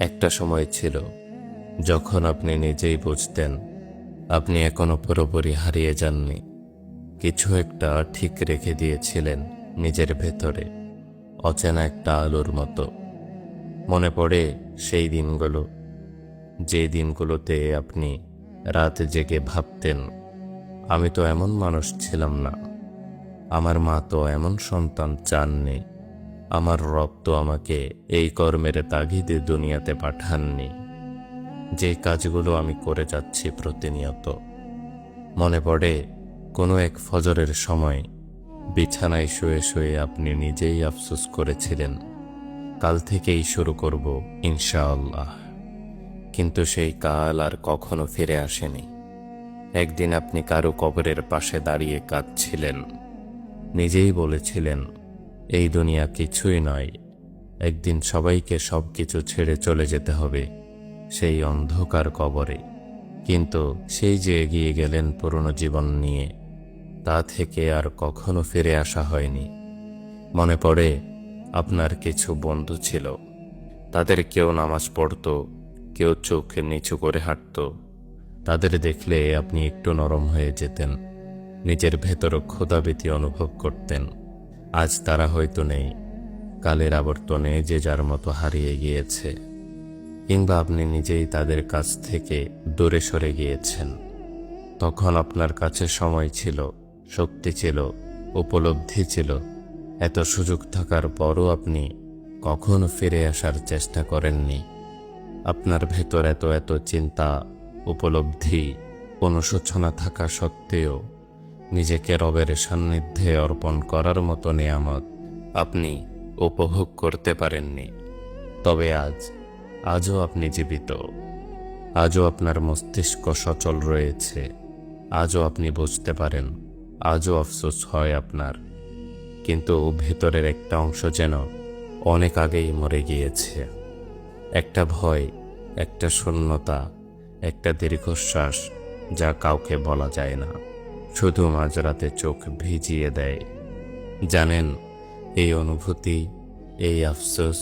একটা সময় ছিল যখন আপনি নিজেই বুঝতেন আপনি এখনো পুরোপুরি হারিয়ে যাননি। কিছু একটা ঠিক রেখে দিয়েছিলেন নিজের ভেতরে, অচেনা একটা আলোর মতো। মনে পড়ে সেই দিনগুলো, যে দিনগুলোতে আপনি রাত জেগে ভাবতেন, আমি তো এমন মানুষ ছিলাম না, আমার মা তো এমন সন্তান চাননি, আমার রব তো আমাকে এই কর্মের তাগিদে দুনিয়াতে পাঠাননি। যে কাজগুলো আমি করে যাচ্ছি প্রতিনিয়ত। মনে পড়ে কোনো এক ফজরের সময় বিছানায় শুয়ে শুয়ে আপনি নিজেই আফসোস করেছিলেন, কাল থেকেই শুরু করব ইনশাআল্লাহ। কিন্তু সেই কাল আর কখনো ফিরে আসেনি। একদিন আপনি কারো কবরের পাশে দাঁড়িয়ে কাঁদছিলেন, নিজেই বলেছিলেন এই দুনিয়া কিছুই নয়, একদিন সবাইকে সবকিছু ছেড়ে চলে যেতে হবে সেই অন্ধকার কবরে। কিন্তু সেই যে এগিয়ে গেলেন পুরনো জীবন নিয়ে, তা থেকে আর কখনো ফিরে আসা হয়নি। মনে পড়ে আপনার কিছু বন্ধু ছিল, তাদের কেউ নামাজ পড়ত, কেউ চোখ নিচু করে হাঁটত। তাদের দেখলে আপনি একটু নরম হয়ে যেতেন, নিজের ভেতর ক্ষুধাভীতি অনুভব করতেন। আজ তারা হয়তো নেই, কালের আবর্তনে যে যার মতো হারিয়ে গিয়েছে, কিংবা আপনি নিজেই তাদের কাছ থেকে দূরে সরে গিয়েছেন। তখন আপনার কাছে সময় ছিল, শক্তি ছিল, উপলব্ধি ছিল। এত সুযোগ থাকার পরও আপনি কখনো ফিরে আসার চেষ্টা করেননি। আপনার ভেতর এত এত চিন্তা, উপলব্ধি, অনুশোচনা থাকা সত্ত্বেও নিজেকে রবের সান্নিধ্যে অর্পণ করার মতো নেয়ামত আপনি উপভোগ করতে পারেননি। তবে আজও আপনি জীবিত, আজও আপনার মস্তিষ্ক সচল রয়েছে, আজও আপনি বুঝতে পারেন, আজও আফসোস হয় আপনার। কিন্তু ভেতরের একটা অংশ যেন অনেক আগেই মরে গিয়েছে। একটা ভয়, একটা শূন্যতা, একটা দীর্ঘশ্বাস, যা কাউকে বলা যায় না, শুধু মাঝরাতে চোখ ভিজিয়ে দেয়। জানেন, এই অনুভূতি, এই আফসোস,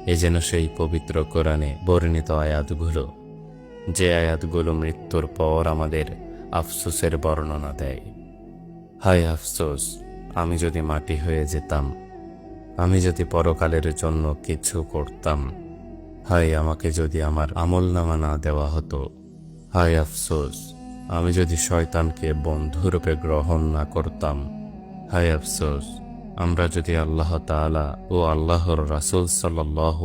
এ যেন সেই পবিত্র কোরআনে বর্ণিত আয়াতগুলো, যে আয়াতগুলো মৃত্যুর পর আমাদের আফসোসের বর্ণনা দেয়। হায় আফসোস, আমি যদি মাটি হয়ে যেতাম, আমি যদি পরকালের জন্য কিছু করতাম। হায় আমাকে যদি আমার আমলনামা না দেওয়া হতো। হায় আফসোস, আমি যদি শয়তানকে বন্ধুরূপে গ্রহণ না করতাম। হায় আফসোস, আমরা যদি আল্লাহ তাআলা ও আল্লাহর রাসূল সাল্লাল্লাহু